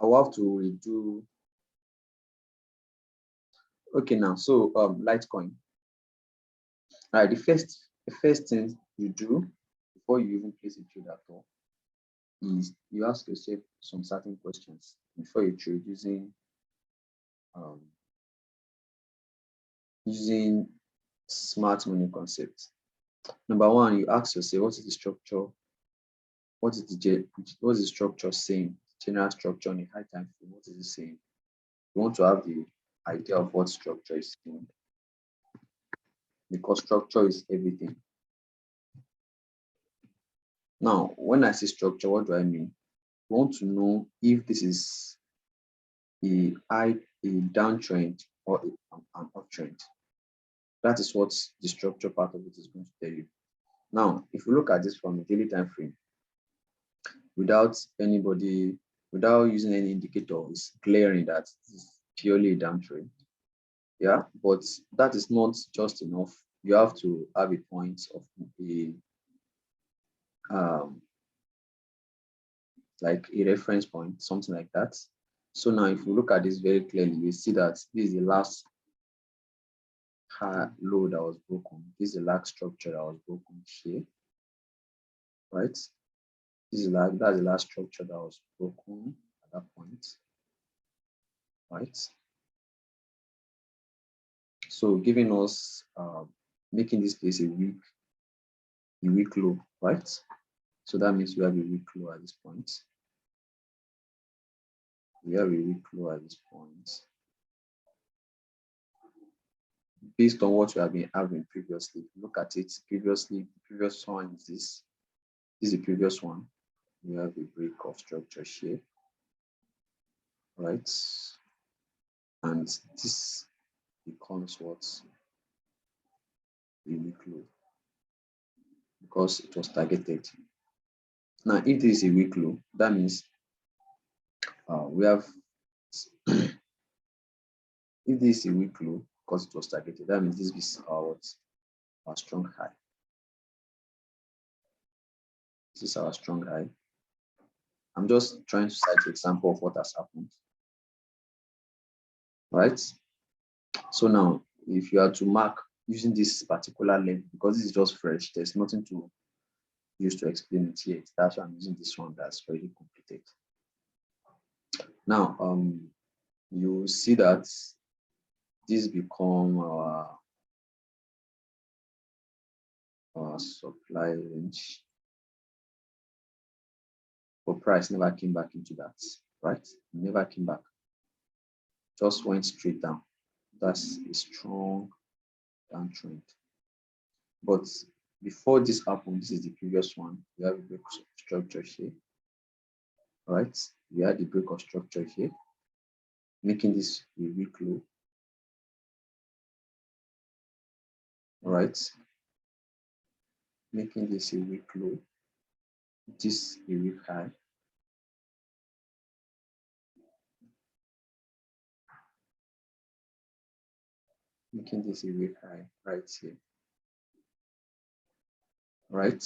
I will have to redo. Okay, now so Litecoin. All right, the first thing you do before you even place a trade at all is you ask yourself some certain questions before you trade um, using smart money concept. Number one, you ask yourself, what is the structure? What is the structure saying? General structure on a high time frame. What is it saying? You want to have the idea of what structure is saying, because structure is everything. Now, when I say structure, what do I mean? You want to know if this is a downtrend or an uptrend. That is what the structure part of it is going to tell you. Now, if you look at this from a daily time frame, without using any indicator, it's glaring that it's purely a downtrend. Yeah, but that is not just enough. You have to have a point of a like a reference point, something like that. So now if you look at this very clearly, you see that this is the last high low that was broken. This is the last structure that was broken here, right? That's the last structure that was broken at that point, right? So giving us making this place a weak low, right? So that means we have a weak low at this point. We have a weak low at this point. Based on what we have been having previously, look at it previously. The previous one is this. This is the previous one. We have a break of structure here, right? And this becomes what? A weak low, because it was targeted. Now, if this is a weak low, that means we have, if this is a weak low because it was targeted, that means this is our strong high. This is our strong high. I'm just trying to cite an example of what has happened, right? So now, if you are to mark using this particular length, because this is just fresh, there's nothing to use to explain it yet. That's why I'm using this one that's already completed. Now, you see that this become our supply range, but price never came back into that, right? Never came back, just went straight down. That's a strong downtrend. But before this happened, this is the previous one. We have a break of structure here, right? We had the break of structure here, making this a weak low, right? Making this a weak low, this a weak high. Making this a weak high right here, right?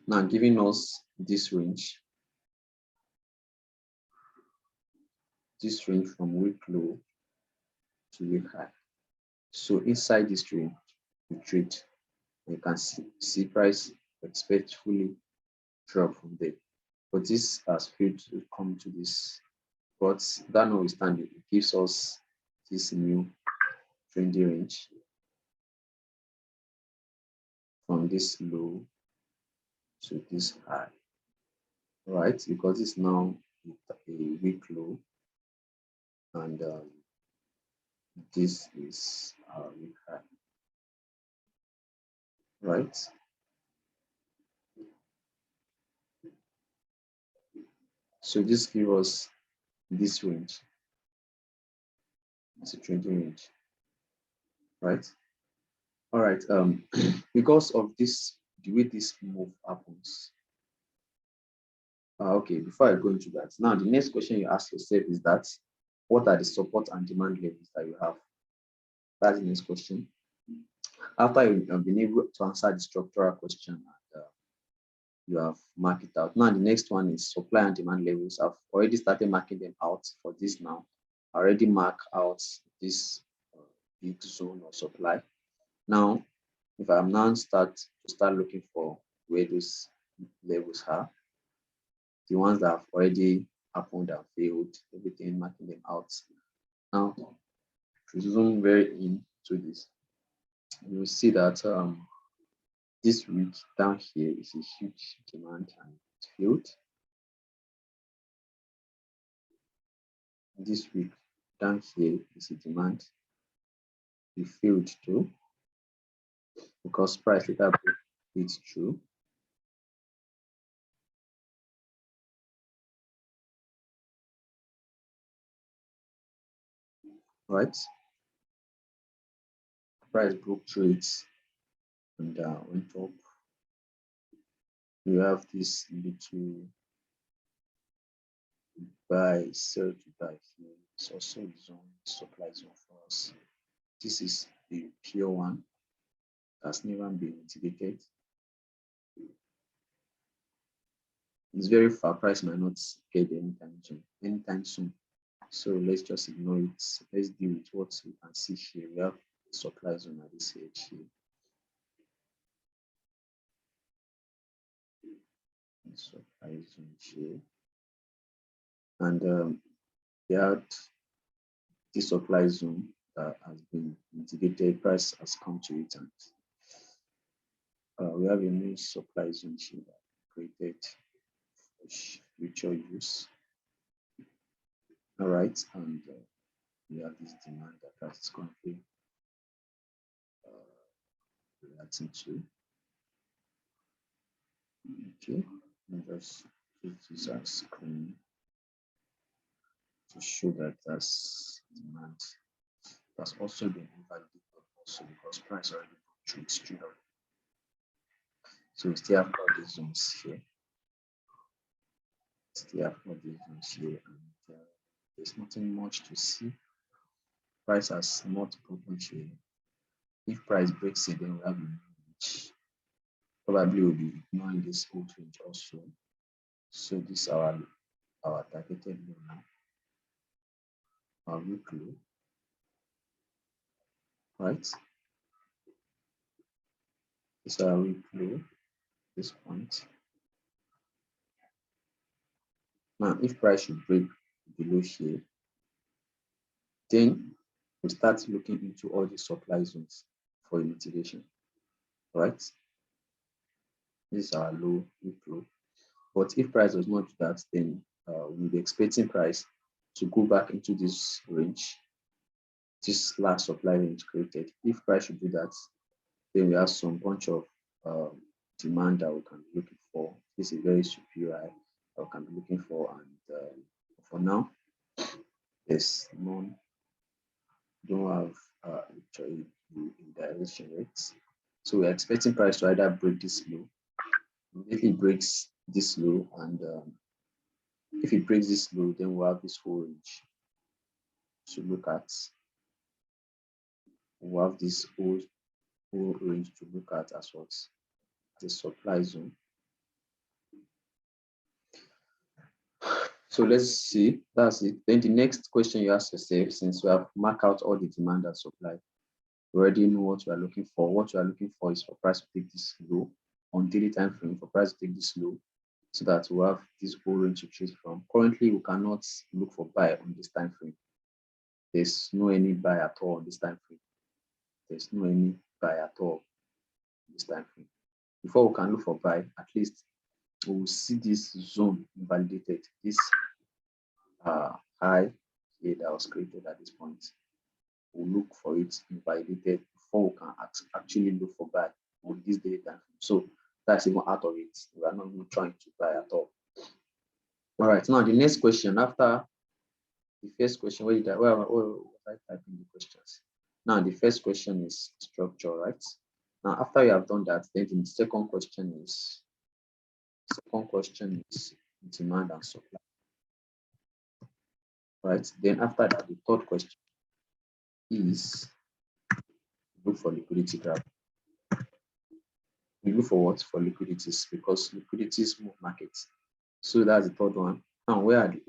Now giving us this range from weak low to weak high. So inside this range, we trade. You can see price expectfully drop from there. But this has failed to come to this. But that notwithstanding, it gives us this new trendy range from this low to this high, right? Because it's now a weak low, and this is our weak high, right? So this gives us this range. It's a trending range, right? All right. Because of this, the way this move happens. Okay, before I go into that, now the next question you ask yourself is that what are the support and demand levels that you have? That's the next question. After you've been able to answer the structural question, you have marked it out. Now the next one is supply and demand levels. I've already started marking them out for this now. I already mark out this big zone of supply. Now, if I'm now start looking for where those levels are, the ones that have already happened and failed, everything, marking them out. Now, to zoom very into this, you will see that this week down here is a huge demand and it failed. This week down here is a demand. It failed too because price later broke it through. Right? Price broke through it and went up. You have this little buy, sell to buy here. It's also a zone, supply zone for us. This is the pure one that's never been mitigated. It's very far. Price might not get anytime soon. So let's just ignore it. Let's deal with what we can see here. We have supply zone at this edge here. Supply zone here. And we had this supply zone that has been mitigated. Price has come to it, and we have a new supply zone here that created for future use. All right, and we have this demand that price is currently reacting to. Okay, and just use this as screen to show that that's demand that's also been invalidated also because price already broke through its trigger. So we still have all these zones here. And there's nothing much to see. Price has not broken through. If price breaks it, then we have a new range. Probably will be ignoring this old range also. So this is our targeted low now. Our weak low. Right? This is our weak low, this point. Now, if price should break below here, then we start looking into all the supply zones for mitigation, right? This is our low, weak low. But if price does not do that, then we'll be expecting price to go back into this range, this last supply range created. If price should do that, then we have some bunch of demand that we can be looking for. This is a very superior high that we can be looking for, and for now, there's none. Don't have direction rates. So we're expecting price to either break this low. Immediately breaks this low, and if it breaks this low, then we'll have this whole range to look at. We'll have this whole range to look at as what the supply zone. So let's see, that's it. Then the next question you ask yourself, since we have marked out all the demand and supply, we already know what we are looking for. What we are looking for is for price to take this low on daily time frame, for price to take this low, so that we have this whole range to choose from. Currently, we cannot look for buy on this time frame. There's no any buy at all on this time frame. There's no any buy at all on this time frame. Before we can look for buy, at least we will see this zone invalidated, this high here that was created at this point. We'll look for it invalidated before we can actually look for buy on this daily time frame. So that's even out of it. We are not even trying to buy at all. All right, now the next question after the first question, where was I typing the questions? Now the first question is structure, right? Now after you have done that, then the second question is demand and supply. Right? Then after that, the third question is look for liquidity graph. We look for what? For liquidities, because liquidities move markets. So that's the third one. Now, where do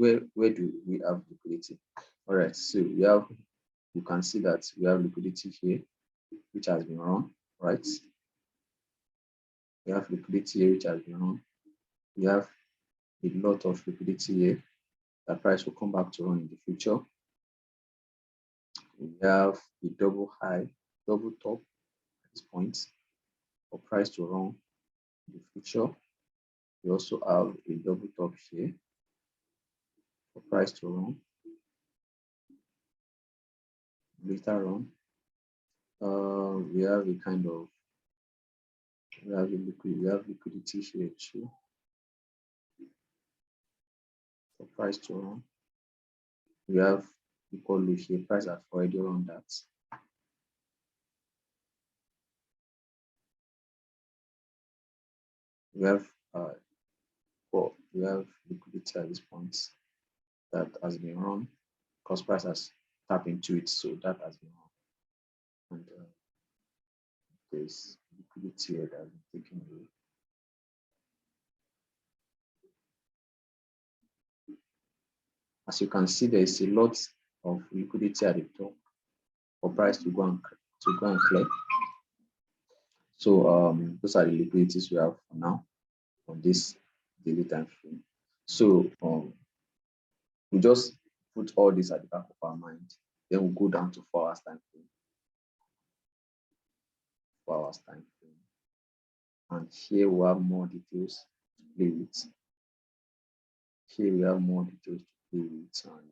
we have liquidity? All right, so you can see that we have liquidity here, which has been run, right? We have liquidity here, which has been run. We have a lot of liquidity here. The price will come back to run in the future. We have a double high, double top at this point for price to run in the future. We also have a double top here for price to run later on. We have a kind of we have liquidity here too for price to run. We have equal low here, price has already run that. We have we have liquidity at this point that has been run because price has tapped into it, so that has been run. And there's liquidity here that has been taken away. As you can see, there is a lot of liquidity at the top for price to go and clear. So those are the liquidities we have for now on this daily time frame. So we just put all this at the back of our mind. Then we'll go down to 4 hours time frame. 4 hours time frame. And here we have more details to play with. Here we have more details to play with, and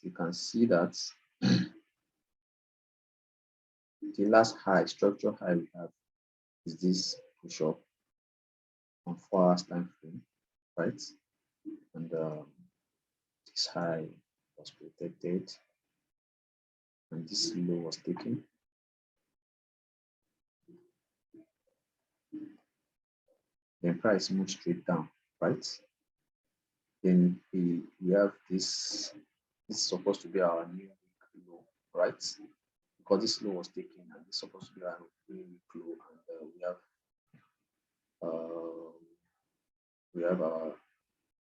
you can see that the last high, structural high we have is this push up on 4 hours time frame, right? And this high was protected, and this low was taken. Then price moves straight down, right? Then we have this. This is supposed to be our new week low, right? Because this low was taken, and this is supposed to be our new week low, and we have our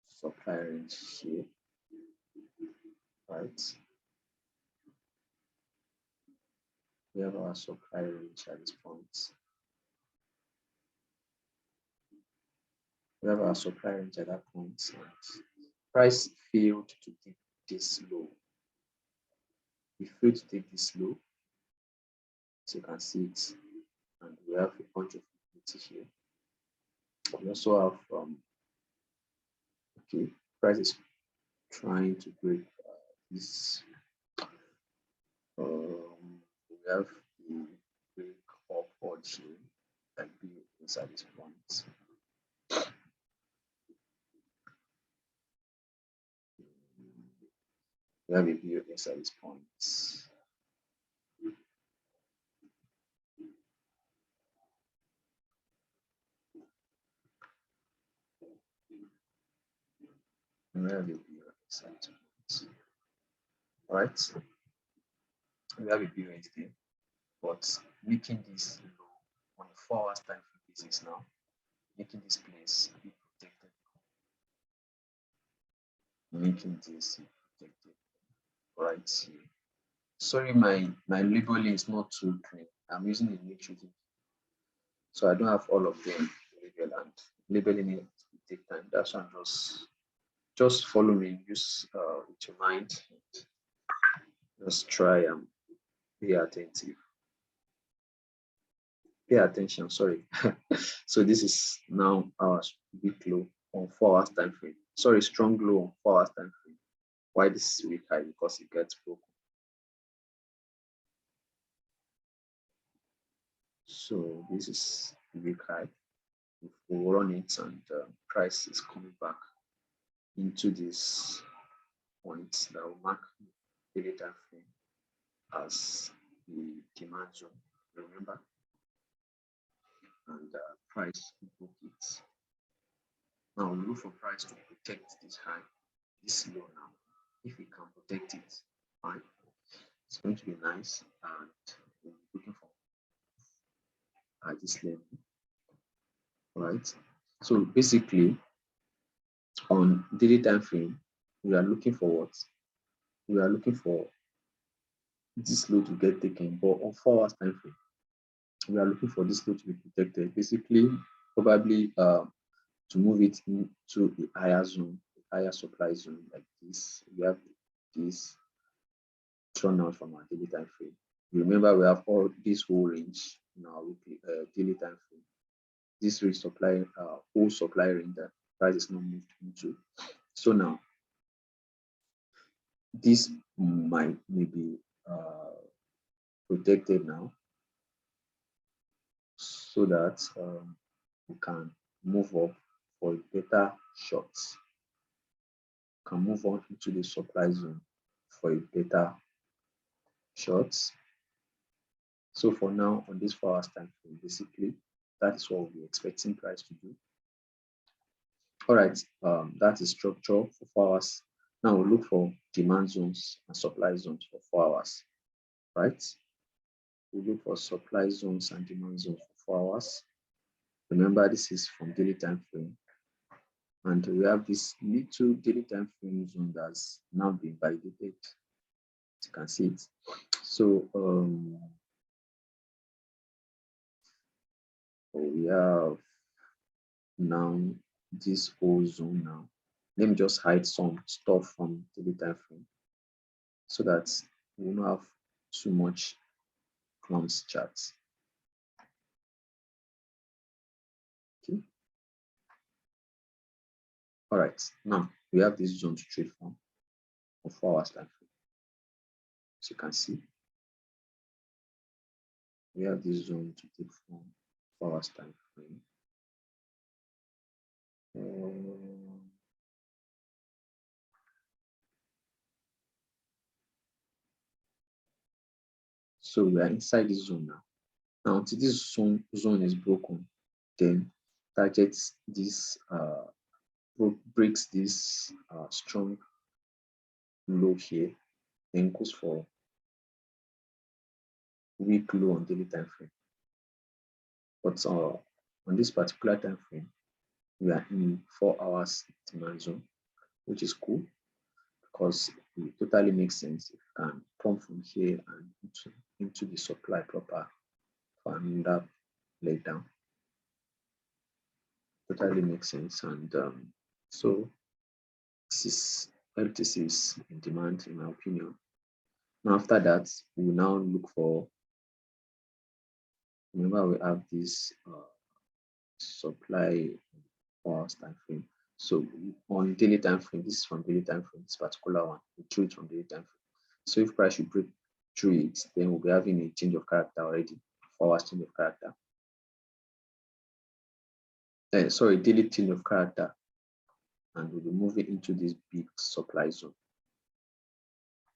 supply range here, right? We have our supply range at this point. We have our supply range at that point, and price failed to take this low. We failed to take this low, so you can see it, and we have a bunch of liquidity here. We also have okay, price is trying to break this. We have the break upward here that be inside this point. We have a view inside this point. We have a view inside this point. All right. We have a view right there, but making this low on a 4 hours time basis now, making this place be protected, making this protected right here. Sorry, my labeling is not too clean. I'm using a matrix, so I don't have all of them labeled, and labeling it will take time. That's why I'm just follow me, use with your mind, just try and be attentive. Pay attention, sorry. So this is now our weak low on 4 hours time frame. Sorry, strong low on 4 hours time frame. Why this is weak high? Because it gets broken. So this is weak high. If we run it and price is coming back into this point that will mark the daily time frame as the demand zone, remember, and price book it. Now we look for price to protect this high, this low now. If we can protect it, fine. It's going to be nice, and we're looking for at this level. right? So basically, on daily time frame, we are looking for what? We are looking for this load to get taken, but on 4 hours time frame, we are looking for this load to be protected. Basically, probably to move it into a higher zone, a higher supply zone like this. We have this thrown out from our daily time frame. Remember, we have all this whole range in our weekly daily time frame. This range supply, whole supply range that price is not moved into. So now this might maybe protected now so that we can move up for better shots, can move on into the supply zone for a better shots. So for now, on this 4 hours time frame, basically, that is what we're expecting price to do. All right, that is structure for 4 hours. Now we look for demand zones and supply zones for 4 hours, right? We look for supply zones and demand zones for 4 hours. Remember, this is from daily time frame. And we have this little daily time frame zone that's now been validated. You can see it. So we have now this whole zone now. Let me just hide some stuff from daily time frame so that we will not have too much clumps charts. Okay. All right. Now we have this zone to trade from for 4 hours time frame. As you can see, we have this zone to take from 4 hours time frame. So we are inside this zone now. Now, until this zone is broken, then targets this breaks this strong low here, then goes for weak low on daily time frame. But on this particular time frame, we are in 4 hours demand zone, which is cool because it totally makes sense if you can pump from here and into the supply proper for another leg down. Totally makes sense. And so this is LTC is in demand, in my opinion. Now, after that, we will now look for, remember, we have this supply 4 hours time frame. So on daily time frame, this is from daily time frame, this particular one, we drew it from daily time frame. So if price should break through it, then we'll be having a change of character already, 4 hours change of character. Sorry, daily change of character, and we'll be moving into this big supply zone,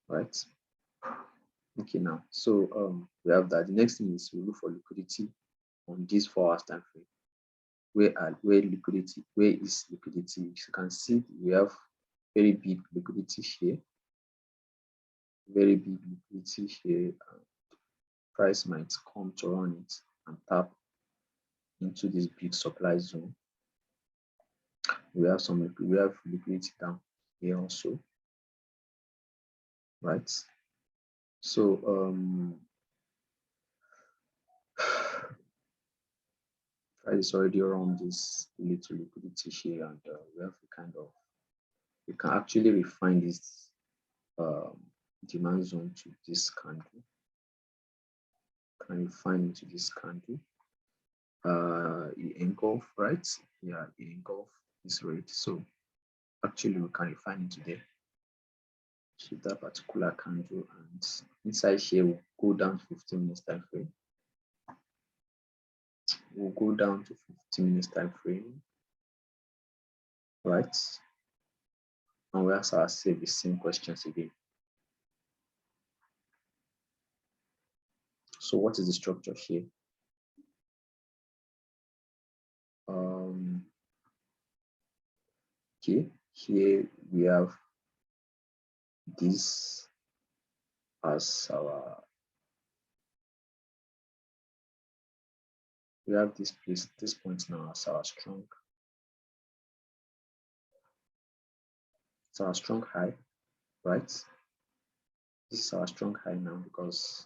right? Okay, now, so we have that. The next thing is we look for liquidity on this 4 hours time frame. Where is liquidity? As you can see, we have very big liquidity here, very big liquidity here. Price might come to run it and tap into this big supply zone. We have liquidity down here also, right? So price is already around this little liquidity here, and we have we can actually refine this demand zone to this candle. Can refine into this candle. Engulf, right? Yeah, engulf this rate. So actually we can refine into there. So that particular candle, and inside here we'll go down to 15 minutes time frame. We'll go down to 15 minutes time frame, right? And we ask ourselves the same questions again. So what is the structure here? Okay, here we have this as our we have this place, this point now as our strong. It's our strong high, right? This is our strong high now because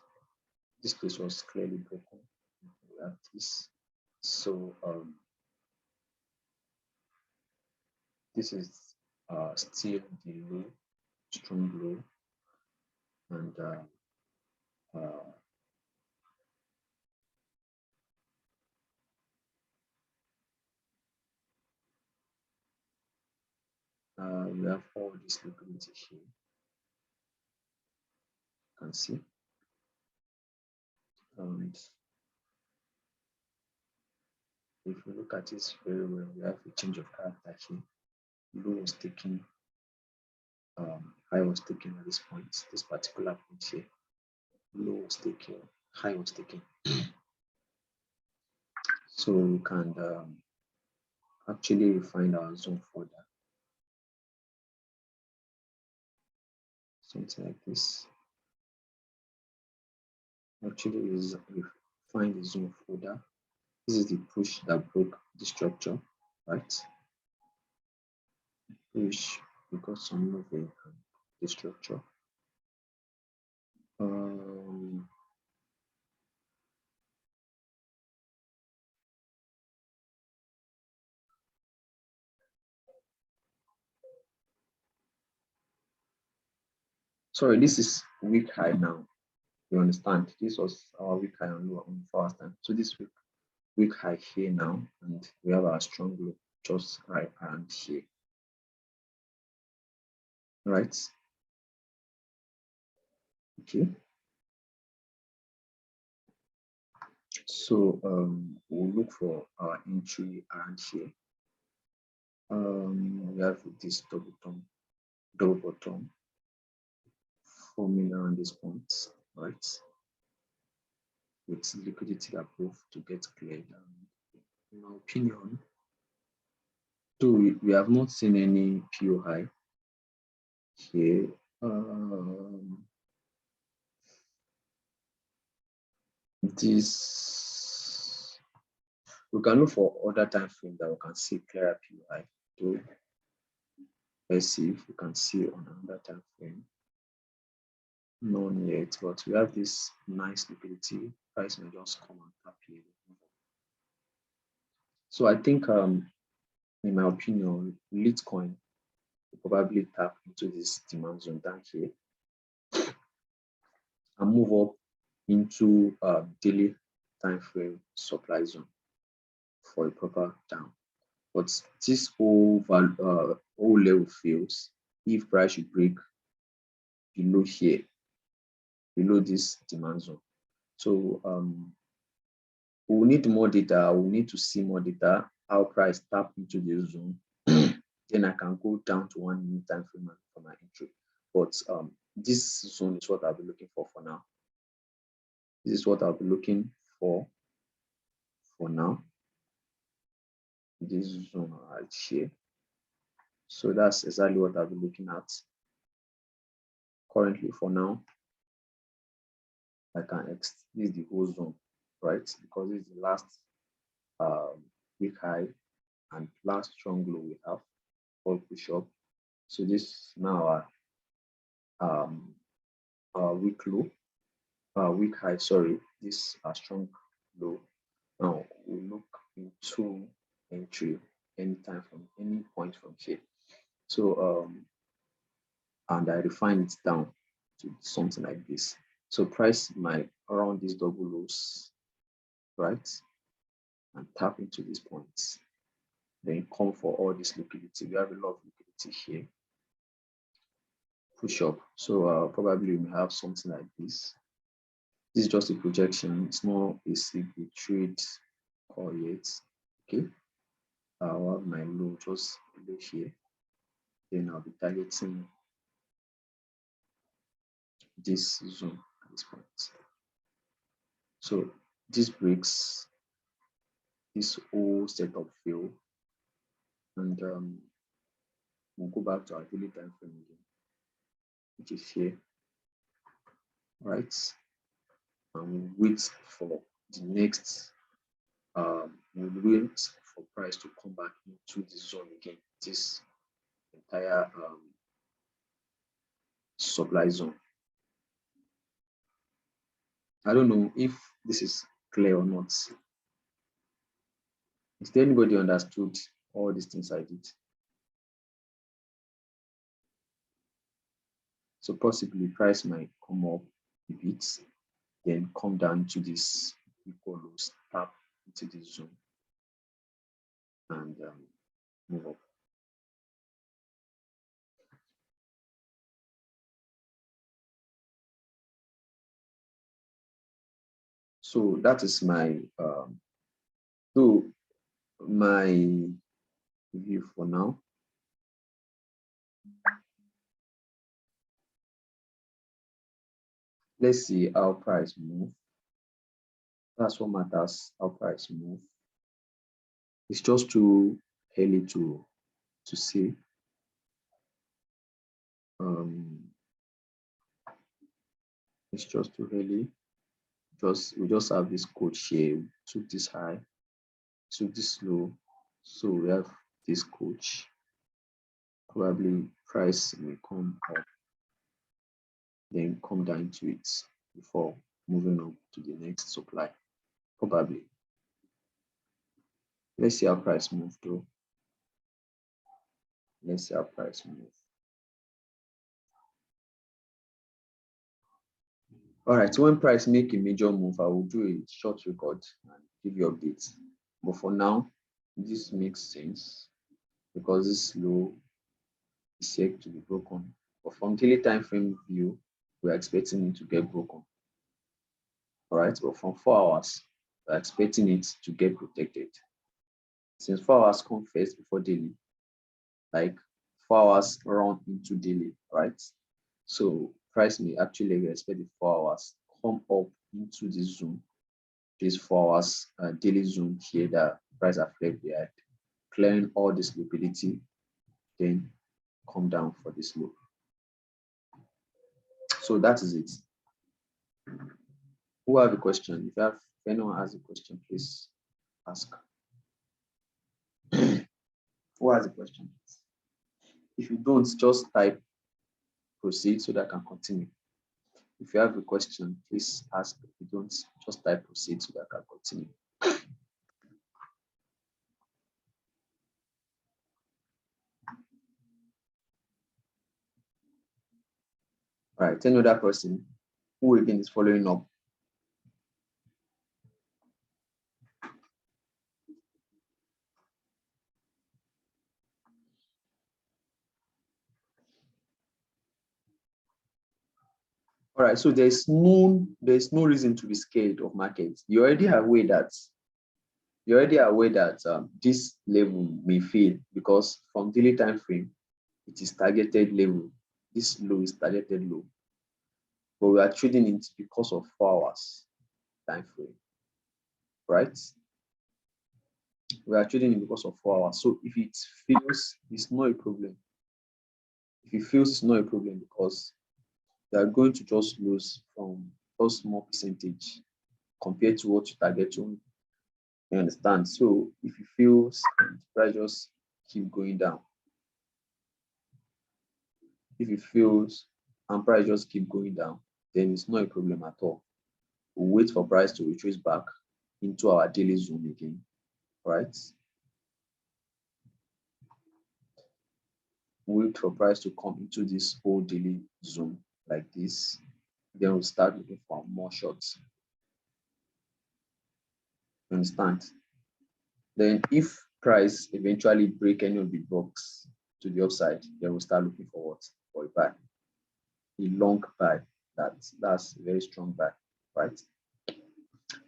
this place was clearly broken. We have this. So this is still the low, strong low, and we have all this liquidity here. You can see, and if you look at this very well, we have a change of character here. Low was taken, high was taken at this point, this particular point here. Low was taken, high was taken. So we can actually refine our zone further. Something like this. Actually, refine the zone further. This is the push that broke the structure, right? Push because some movement and the structure. Sorry, this is weak high now. You understand? This was our weak high and low on first time. So this weak high here now, and we have our strong low just right around here. Right? Okay. So we'll look for our entry around here. We have this double bottom forming around this point, right? With liquidity approved to get cleared. In my opinion, though we have not seen any PO high here. This we can look for other time frame that we can see clearer PO. So let's see if we can see on another time frame. None yet, but we have this nice liquidity. Price may just come and tap here. So I think, in my opinion, Ltcoin will probably tap into this demand zone down here and move up into daily time frame supply zone for a proper down. But this whole level fails if price should break below here, below this demand zone. So we'll need more data. We'll need to see more data, how price tap into this zone. Then I can go down to 1 minute time frame for my entry. But this zone is what I'll be looking for now. This is what I'll be looking for now. This zone right here. So that's exactly what I'll be looking at currently for now. I can this is the whole zone, right? Because this is the last weak high and last strong low we have for push up. So this now our weak low, weak high. Sorry, this strong low. Now we look into entry anytime from any point from here. So and I refine it down to something like this. So price might around these double lows, right? And tap into these points. Then come for all this liquidity. We have a lot of liquidity here. Push up. So probably we may have something like this. This is just a projection. It's not a trade call yet. Okay. I'll have my low just below here. Then I'll be targeting this zone at this point. So this breaks this whole setup fail, and we'll go back to our daily time frame again, which is here, right? And we'll wait for the next we'll wait for price to come back into the zone again, this entire supply zone. I don't know if this is clear or not. Is there anybody understood all these things I did? So possibly price might come up a bit, then come down to this equal lows, tap into this zone, and move up. So that is my my view for now. Let's see how price move. That's what matters, how price move. It's just too early to see. It's just too early. We just have this coach here. Took this high, took this low. So we have this coach. Probably price may come up, then come down to it before moving on to the next supply. Probably. Let's see how price move though. Let's see how price move. All right, so when price make a major move, I will do a short record and give you updates. But for now, this makes sense because this low is yet to be broken. But from daily time frame view, we're expecting it to get broken. All right, but from 4 hours, we're expecting it to get protected. Since 4 hours come first before daily, like 4 hours run into daily, right? So price may actually expect the 4 hours come up into this zone, this 4 hours daily zone here that price have left behind, clearing all this liquidity, then come down for this low. So that is it. Who have a question? If anyone has a question, please ask. Who has a question? If you don't, just type proceed so that I can continue. If you have a question, please ask. If you don't, just type proceed so that I can continue. All right, any other person who again is following up? All right, so there's no reason to be scared of markets. You're already aware that this level may fail because from daily time frame, it is targeted level. This low is targeted low, but we are trading it because of 4 hours time frame, right? We are trading it because of 4 hours. So if it fails, it's not a problem. If it fails, it's not a problem because you are going to just lose from a small percentage compared to what you target to. You understand? So if it fails, price just keep going down. If it fails and price just keep going down, then it's not a problem at all. We'll wait for price to retrace back into our daily zone again, right? Wait for price to come into this whole daily zone like this. Then we'll start looking for more shorts. You understand? Then if price eventually break any of the blocks to the upside, then we'll start looking for what? For a buy. A long buy. That's a very strong buy, right?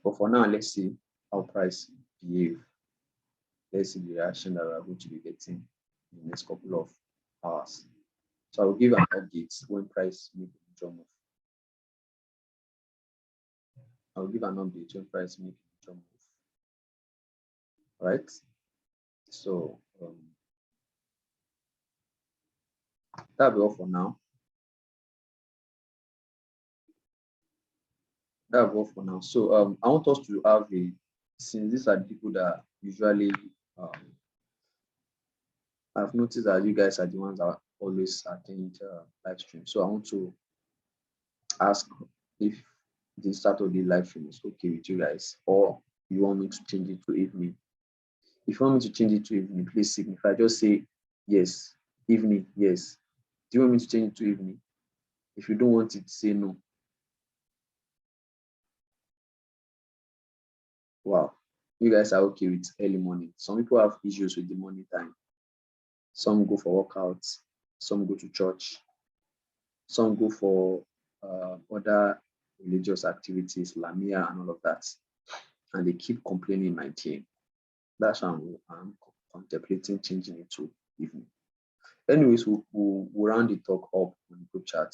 But for now, let's see how price behave. Let's see the reaction that we're going to be getting in the next couple of hours. So I will give an update when price make a major move. I will give an update when price make a major move. Right? So that'll be all for now. That'll be all for now. So I want us to have a since these are the people that usually I've noticed that you guys are the ones that always attend live stream. So I want to ask if the Saturday live stream is okay with you guys, or you want me to change it to evening. If you want me to change it to evening, please signify. Just say yes, evening, yes. Do you want me to change it to evening? If you don't want it, say no. Wow, you guys are okay with early morning. Some people have issues with the morning time. Some go for workouts, some go to church, some go for other religious activities, Lamia and all of that. And they keep complaining 19. That's why I'm contemplating changing it to evening. Anyways, we'll round the talk up on the group chat.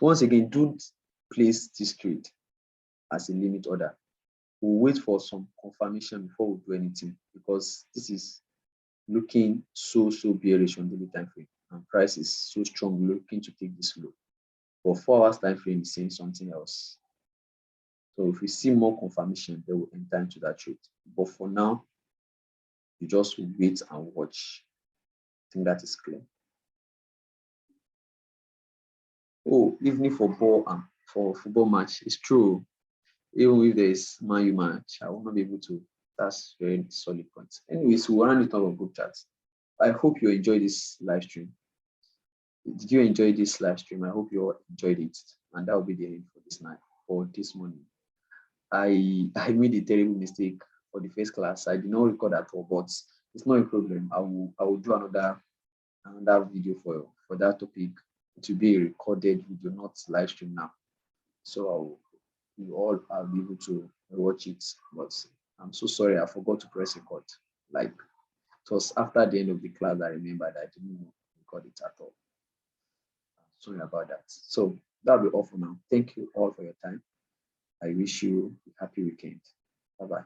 Once again, don't place this trade as a limit order. We'll wait for some confirmation before we do anything, because this is looking so bearish on daily time frame, and price is so strong, looking to take this low. But 4 hours time frame is saying something else. So if we see more confirmation, then we'll enter into that trade. But for now, you just wait and watch. I think that is clear. Oh, evening football and for football match. It's true. Even if there is Man U match, I will not be able to. That's very solid point. Anyways, we'll run it on group chat. I hope you enjoyed this live stream. Did you enjoy this live stream? I hope you all enjoyed it. And that will be the end for this night, for this morning. I made a terrible mistake for the first class. I did not record at all, but it's not a problem. I will do another video for that topic. It will be a recorded video, not live stream now. So you all are able to watch it. But I'm so sorry, I forgot to press record. Like, it was after the end of the class I remembered I didn't record it at all. Sorry about that. So that'll be all for now. Thank you all for your time. I wish you a happy weekend. Bye-bye.